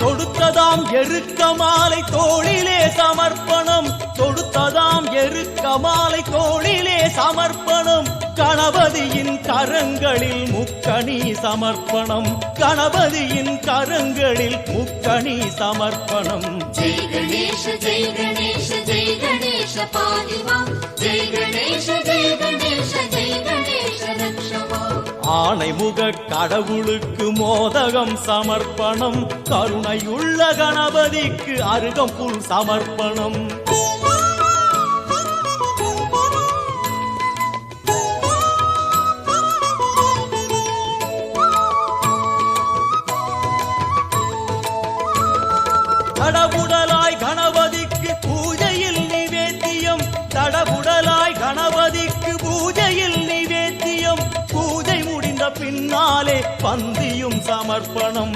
தொடுத்ததாம் எருக்க மாலை தோளிலே சமர்ப்பணம், தொடுத்ததாம் எருக்க மாலை தோளிலே சமர்ப்பணம். கணபதியின் கரங்களில் முக்கணி சமர்ப்பணம், கணபதியின் கரங்களில் முக்கணி சமர்ப்பணம். ஜெய் கணேஷ ஜெய் கணேஷ ஜெய் கணேஷ பாதிமா, ஜெய் கணேஷ ஜெய் கணேஷ ஜெய் கணேஷ ரக்ஷமா. ஆணைமுக கடவுளுக்கு மோதகம் சமர்ப்பணம், கருணையுள்ள கணபதிக்கு அருகம்புல் சமர்ப்பணம். தடபுடலாய் கணபதிக்கு பூஜையில் நிவேத்தியம், தடபுடலாய் கணபதிக்கு பூஜையில் நிவேத்தியம். பூஜை முடிந்த பின்னாலே பந்தியும் சமர்ப்பணம்,